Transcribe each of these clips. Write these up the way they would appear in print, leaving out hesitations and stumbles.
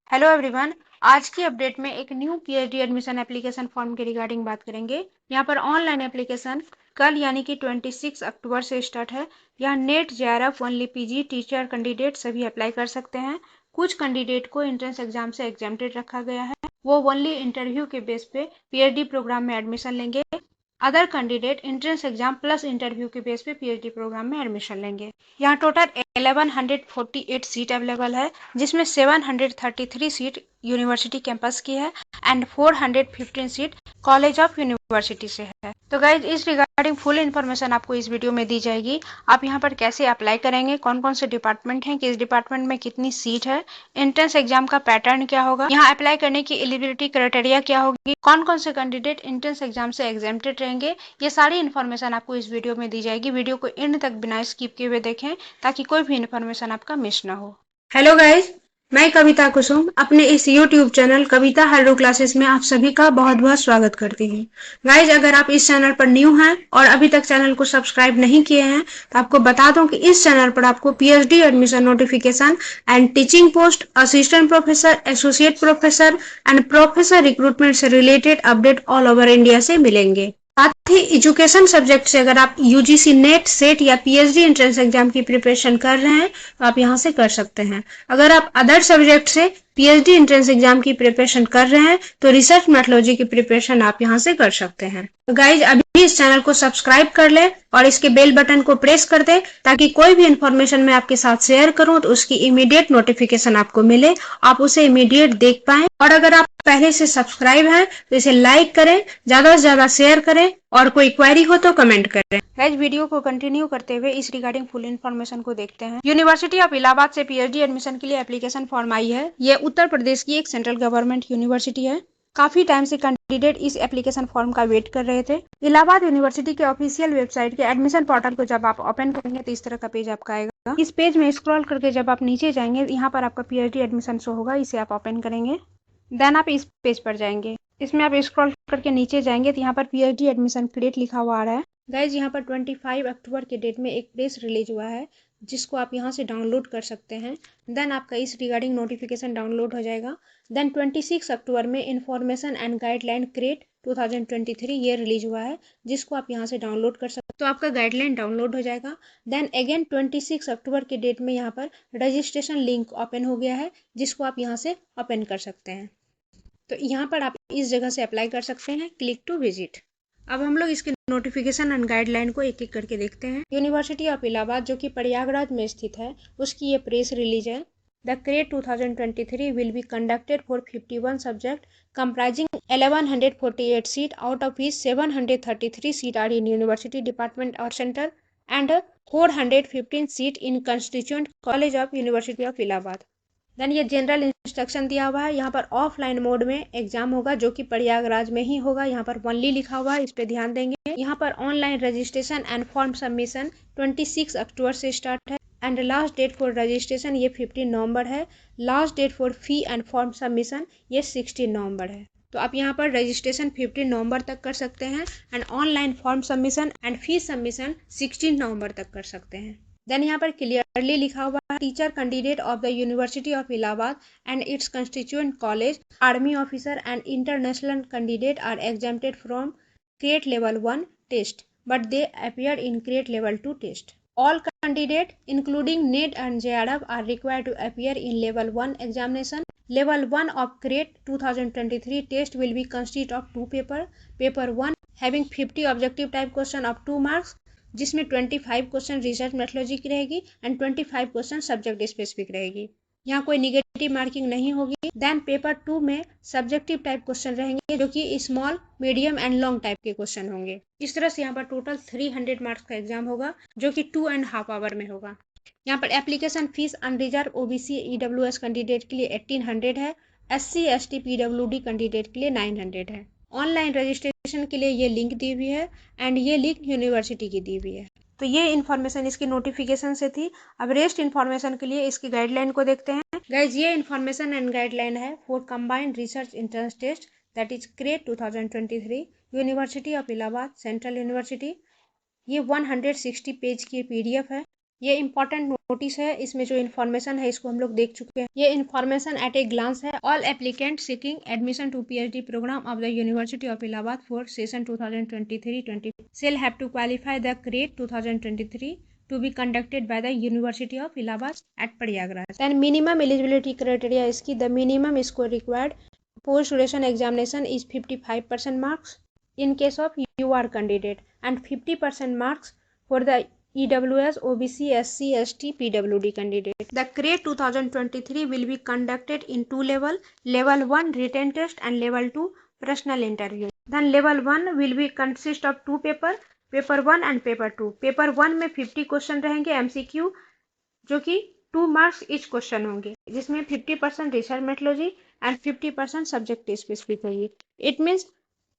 Hello everyone. आज की update में एक new PhD admission application form के रिगार्डिंग बात करेंगे। यहाँ पर ऑनलाइन एप्लीकेशन कल यानी कि 26 अक्टूबर से स्टार्ट है। यहाँ net JRF only PG teacher candidate सभी अप्लाई कर सकते हैं। कुछ कैंडिडेट को एंट्रेंस एग्जाम से एग्जेम्प्टेड रखा गया है, वो ओनली इंटरव्यू के बेस पे पीएचडी प्रोग्राम में एडमिशन लेंगे। Other candidate entrance exam plus interview के बेस पे पीएचडी प्रोग्राम में एडमिशन लेंगे। यहाँ टोटल 1148 सीट अवेलेबल है, जिसमें 733 सीट यूनिवर्सिटी कैंपस की है and 415 seat college of university से है। तो गाइज, इस रिगार्डिंग फुल इन्फॉर्मेशन आपको इस वीडियो में दी जाएगी। आप यहाँ पर कैसे अप्लाई करेंगे, कौन कौन से डिपार्टमेंट हैं, किस डिपार्टमेंट में कितनी सीट है, एंट्रेंस एग्जाम का पैटर्न क्या होगा, यहाँ अप्लाई करने की एलिजिबिलिटी क्राइटेरिया क्या होगी, कौन कौन से कैंडिडेट एंट्रेंस एग्जाम से एग्जेम्प्टेड रहेंगे, ये सारी इन्फॉर्मेशन आपको इस वीडियो में दी जाएगी। वीडियो को एंड तक बिना स्किप किए हुए देखें ताकि कोई भी इन्फॉर्मेशन आपका मिस ना हो। हेलो गाइस, मैं कविता कुसुम अपने इस यूट्यूब चैनल कविता हेलो क्लासेस में आप सभी का बहुत बहुत स्वागत करती हूँ। गाइस, अगर आप इस चैनल पर न्यू हैं और अभी तक चैनल को सब्सक्राइब नहीं किए हैं तो आपको बता दूं कि इस चैनल पर आपको PhD admission notification and teaching post, assistant professor, associate professor and professor recruitment से related update all over India से मिलेंगे। साथ ही एजुकेशन सब्जेक्ट से अगर आप यूजीसी नेट, सेट या पीएचडी एंट्रेंस एग्जाम की प्रिपरेशन कर रहे हैं तो आप यहां से कर सकते हैं। अगर आप अदर सब्जेक्ट से पीएचडी एंट्रेंस एग्जाम की प्रिपरेशन कर रहे हैं तो रिसर्च मेथोडोलॉजी की प्रिपरेशन आप यहां से कर सकते हैं। तो गाइज, अभी इस चैनल को सब्सक्राइब कर ले और इसके बेल बटन को प्रेस कर दे ताकि कोई भी इंफॉर्मेशन मैं आपके साथ शेयर करूं तो उसकी इमीडिएट नोटिफिकेशन आपको मिले, आप उसे इमीडिएट देख पाएं। और अगर आप पहले से सब्सक्राइब हैं तो इसे लाइक करें, ज्यादा से ज्यादा शेयर करें और कोई क्वेरी हो तो कमेंट करें। गाइज, वीडियो को कंटिन्यू करते हुए इस रिगार्डिंग फुल इन्फॉर्मेशन को देखते हैं। यूनिवर्सिटी ऑफ इलाहाबाद से पीएचडी एडमिशन के लिए एप्लीकेशन फॉर्म आई है। ये उत्तर प्रदेश की एक सेंट्रल गवर्नमेंट यूनिवर्सिटी है। काफी टाइम से कैंडिडेट इस एप्लीकेशन फॉर्म का वेट कर रहे थे। इलाहाबाद यूनिवर्सिटी के ऑफिशियल वेबसाइट के एडमिशन पोर्टल को जब आप ओपन करेंगे तो इस तरह का पेज आपका आएगा। इस पेज में स्क्रॉल करके जब आप नीचे जाएंगे, यहाँ पर आपका पीएचडी एडमिशन शो होगा, इसे आप ओपन करेंगे। देन आप इस पेज पर जाएंगे। इसमें आप स्क्रॉल करके नीचे जाएंगे तो यहाँ पर पीएचडी एडमिशन क्रिएट लिखा हुआ आ रहा है। गाइज, यहाँ पर 25 अक्टूबर के डेट में एक प्रेस रिलीज हुआ है जिसको आप यहाँ से डाउनलोड कर सकते हैं। देन आपका इस रिगार्डिंग नोटिफिकेशन डाउनलोड हो जाएगा। देन 26 अक्टूबर में इन्फॉर्मेशन एंड गाइडलाइन क्रिएट 2023 ये रिलीज हुआ है, जिसको आप यहाँ से डाउनलोड कर सकते हैं। तो आपका गाइडलाइन डाउनलोड हो जाएगा। देन अगेन 26 अक्टूबर के डेट में यहाँ पर रजिस्ट्रेशन लिंक ओपन हो गया है, जिसको आप यहाँ से ओपन कर सकते हैं। तो यहाँ पर आप इस जगह से अप्लाई कर सकते हैं, क्लिक टू विजिट। अब हम लोग इसके नोटिफिकेशन एंड गाइडलाइन को एक एक करके देखते हैं। यूनिवर्सिटी ऑफ इलाहाबाद जो कि प्रयागराज में स्थित है, उसकी ये प्रेस रिलीज है। The crate 2023 will be conducted for 51 subject comprising 1148 seat, out of which 733 seat are in university department or center and 415 seat in constituent college of University of Allahabad। Then ये general instruction दिया हुआ है। यहाँ पर offline mode में exam होगा जो कि प्रयागराज में ही होगा। यहाँ पर ओनली लिखा हुआ है, इस पे ध्यान देंगे। यहाँ पर online registration and form submission 26 अक्टूबर से स्टार्ट है and last date for registration ये 15 नवंबर है। Last date for fee and form submission ये 16 नवंबर है। तो आप यहाँ पर रजिस्ट्रेशन 15 नवंबर तक कर सकते हैं and online form submission and fee submission 16 नवंबर तक कर सकते हैं। देन यहाँ पर क्लियरली लिखा हुआ है, teacher candidate of the University of Allahabad and its constituent college, army officer and international candidate are exempted from CRET level 1 test but they appear in CRET level 2 test. All candidates, including NET and JRF, are required to appear in Level 1 examination. Level 1 of CREAT 2023 test will be consist of 2 papers. Paper 1 having 50 objective type question of 2 marks, जिसमें 25 question research methodology की रहेगी and 25 question subject specific रहेगी। यहाँ कोई negative marking नहीं होगी। Then paper 2 में subjective type question रहेंगे जो कि small, medium and long type के क्वेश्चन होंगे। इस तरह से यहाँ पर टोटल 300 मार्क्स का एग्जाम होगा जो कि 2.5 आवर में होगा। यहाँ पर application fees unreserved OBC EWS candidate के लिए 1800 है, SC ST PWD कैंडिडेट के लिए 900 है। ऑनलाइन रजिस्ट्रेशन के लिए ये लिंक दी हुई है एंड ये लिंक यूनिवर्सिटी की दी हुई है। तो ये इन्फॉर्मेशन इसकी नोटिफिकेशन से थी। अब रेस्ट इन्फॉर्मेशन के लिए इसकी गाइडलाइन को देखते हैं। गाइज, ये इन्फॉर्मेशन एंड गाइडलाइन है for combined research entrance test that is CRET 2023 University of Allahabad central university. ये 160 पेज की PDF है। ये इंपॉर्टेंट नोटिस है, इसमें जो इन्फॉर्मेशन है इसको हम लोग देख चुके हैं। ये इन्फॉर्मेशन एट ए ग्लांस है। All applicant seeking admission to PhD program of the University of Allahabad for session 2023-20 shall have to qualify the CREATE 2023 to be conducted by the University of Allahabad at Prayagraj. Then minimum eligibility criteria इसकी the minimum score required post graduation examination is 55% marks in case of you are candidate and 50% marks for the EWS, OBC, SC, ST, PWD candidate. The CREATE 2023 will be conducted in two level, level 1 written test and level 2 personal interview. Then level 1 will be consist of two paper, paper 1 and paper 2। Paper 1 में 50 question रहेंगे MCQ, जो कि 2 marks each question होंगे, जिसमें 50% research methodology and 50% subject specific होगी। It means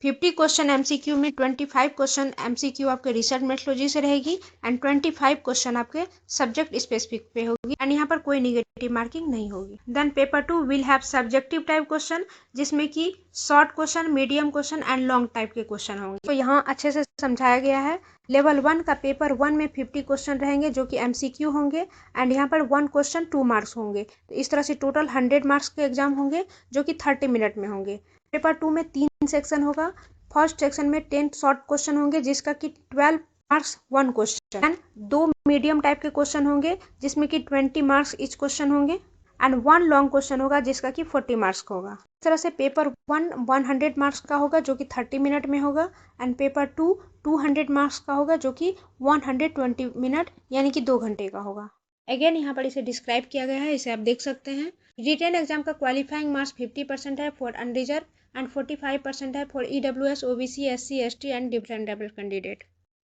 50 question MCQ में 25 question MCQ आपके research methodology से रहेगी एंड 25 क्वेश्चन आपके सब्जेक्ट स्पेसिफिक पे होगी एंड यहाँ पर कोई निगेटिव मार्किंग नहीं होगी। Then paper 2 will have subjective type question, जिसमें कि short question, medium question and long type के क्वेश्चन होंगे। तो यहाँ अच्छे से समझाया गया है। लेवल 1 का पेपर 1 में 50 क्वेश्चन रहेंगे जो कि एमसीक्यू होंगे एंड यहाँ पर 1 क्वेश्चन 2 मार्क्स होंगे। तो इस तरह से टोटल 100 मार्क्स के एग्जाम होंगे जो कि 30 मिनट में होंगे। पेपर 2 में 3 सेक्शन होगा। फर्स्ट सेक्शन में 10 शॉर्ट क्वेश्चन होंगे जिसका कि 12 marks 1 question and 2 medium type के क्वेश्चन होंगे जिसमें कि 20 मार्क्स ईच क्वेश्चन होंगे एंड 1 लॉन्ग क्वेश्चन होगा जिसका कि 40 मार्क्स का होगा। इस तरह से पेपर 1 100 मार्क्स का होगा जो कि 30 मिनट में होगा एंड पेपर 2 200 मार्क्स का होगा जो कि 120 मिनट यानी कि 2 घंटे का होगा। अगेन यहाँ पर इसे डिस्क्राइब किया गया है, इसे आप देख सकते हैं। रिटेन एग्जाम का क्वालिफाइंग मार्क्स 50% है फॉर अनरिजर्व एंड 45% है for EWS, OBC, SC, ST and different level candidate.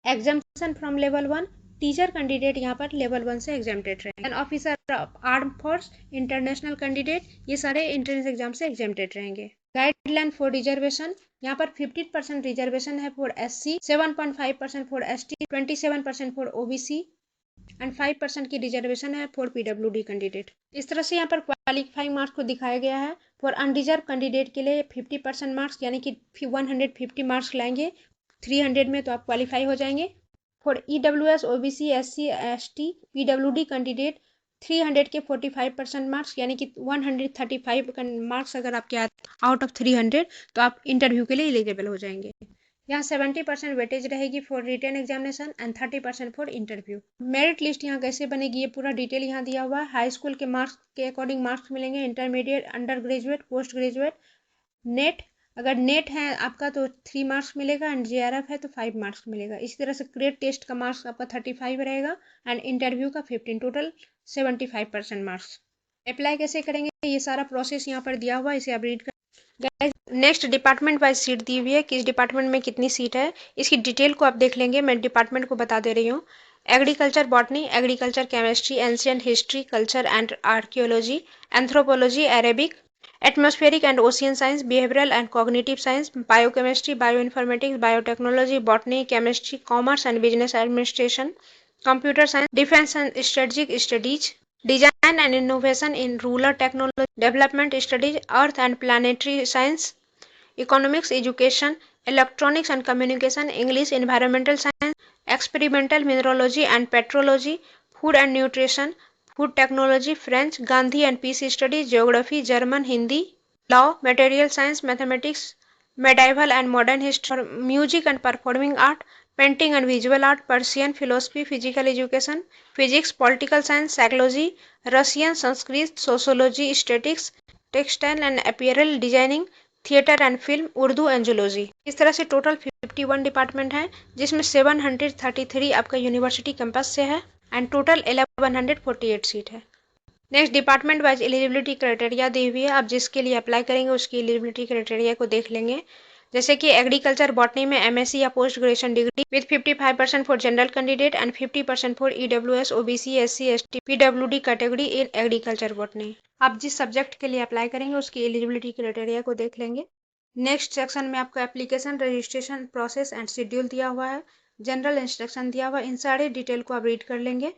Examination from level 1, teacher candidate यहाँ पर लेवल 1 से एग्जाम्प्टेड रहेंगे and officer of arm force, international candidate, ये सारे एंट्रेंस एग्जाम से एग्जाम्प्टेड रहेंगे। गाइडलाइन फॉर रिजर्वेशन, यहाँ पर 50% रिजर्वेशन है for SC, 7.5% for ST, 27% for OBC and 5% की रिजर्वेशन है फॉर पीडब्ल्यूडी कैंडिडेट। इस तरह से यहाँ पर क्वालिफाइंग मार्क्स को दिखाया गया है। फॉर अनरिजर्व कैंडिडेट के लिए 50% मार्क्स यानी कि 150 मार्क्स लाएंगे 300 में तो आप क्वालिफाई हो जाएंगे। For EWS, OBC, SC, ST, PWD candidate 300 के 45% मार्क्स यानी कि 135 मार्क्स अगर आपके आउट ऑफ 300 तो आप इंटरव्यू के लिए एलिजिबल हो जाएंगे। यहाँ 70% वेटेज रहेगी for written examination and 30% for interview. Merit list यहाँ कैसे बनेगी ये पूरा डिटेल यहाँ दिया हुआ है। हाई स्कूल के मार्क्स के अकॉर्डिंग मार्क्स मिलेंगे, intermediate, under graduate, post graduate, net, अगर नेट है आपका तो 3 मार्क्स मिलेगा एंड जेआरएफ है तो 5 मार्क्स मिलेगा। इसी तरह से क्रेट टेस्ट का मार्क्स आपका 35 रहेगा एंड इंटरव्यू का 15, टोटल 75% मार्क्स। अप्लाई कैसे करेंगे ये सारा प्रोसेस यहाँ पर दिया हुआ है, इसे आप रीड कर। नेक्स्ट डिपार्टमेंट वाइज सीट दी हुई है, किस डिपार्टमेंट में कितनी सीट है इसकी डिटेल को आप देख लेंगे। मैं डिपार्टमेंट को बता दे रही हूँ। Agriculture botany, agriculture chemistry, ancient history, culture and archaeology, anthropology, Arabic, atmospheric and ocean science, behavioural and cognitive science, biochemistry, bioinformatics, biotechnology, botany, chemistry, commerce and business administration, computer science, defence and strategic studies, design and innovation in rural technology development studies, earth and planetary science, economics, education, electronics and communication, English, environmental science, experimental mineralogy and petrology, food and nutrition, food technology, French, Gandhi and peace studies, geography, German, Hindi, law, material science, mathematics, medieval and modern history, music and performing art, painting and visual art, Persian, philosophy, physical education, physics, political science, psychology, Russian, Sanskrit, sociology, statistics, textile and apparel designing, theatre and film, Urdu and zoology. इस तरह से total 51 department है जिसमें 733 आपका university campus से है and total 1148 seat है। Next department wise eligibility criteria दी हुई है, आप जिसके लिए अप्लाई करेंगे उसकी एलिजिबिलिटी क्राइटेरिया को देख लेंगे। जैसे कि एग्रीकल्चर बॉटनी में एमएससी या post graduation degree with 55% for general candidate and 50% for EWS, OBC, SC, ST, PWD category in agriculture botany. आप जिस सब्जेक्ट के लिए अप्लाई करेंगे उसकी एलिजिबिलिटी क्राइटेरिया को देख लेंगे। नेक्स्ट सेक्शन में आपका application, registration process and schedule दिया हुआ है, जनरल इंस्ट्रक्शन दिया हुआ है, इन सारे डिटेल को आप रीड कर लेंगे।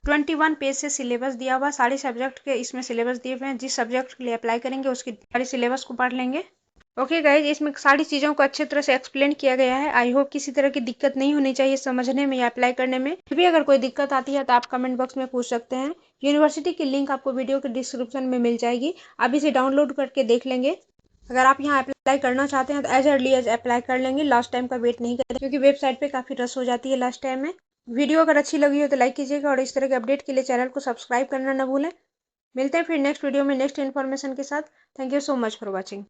21 पेज से सिलेबस दिया हुआ, सारे सब्जेक्ट के इसमें सिलेबस दिए हुए हैं। जिस सब्जेक्ट के लिए अप्लाई करेंगे उसकी सारी सिलेबस को पढ़ लेंगे। ओके गाइज, इसमें सारी चीज़ों को अच्छी तरह से एक्सप्लेन किया गया है। आई होप किसी तरह की दिक्कत नहीं होनी चाहिए समझने में या अप्लाई करने में। फिर भी अगर कोई दिक्कत आती है तो आप कमेंट बॉक्स में पूछ सकते हैं। यूनिवर्सिटी की लिंक आपको वीडियो के डिस्क्रिप्शन में मिल जाएगी, आप इसे डाउनलोड करके देख लेंगे। अगर आप यहाँ अप्लाई करना चाहते हैं तो एज अर्ली एज अप्लाई कर लेंगे, लास्ट टाइम का वेट नहीं करें, क्योंकि वेबसाइट पे काफ़ी रश हो जाती है लास्ट टाइम में। वीडियो अगर अच्छी लगी हो तो लाइक कीजिएगा और इस तरह के अपडेट के लिए चैनल को सब्सक्राइब करना ना भूलें। मिलते हैं फिर नेक्स्ट वीडियो में नेक्स्ट इन्फॉर्मेशन के साथ। Thank you so much for watching.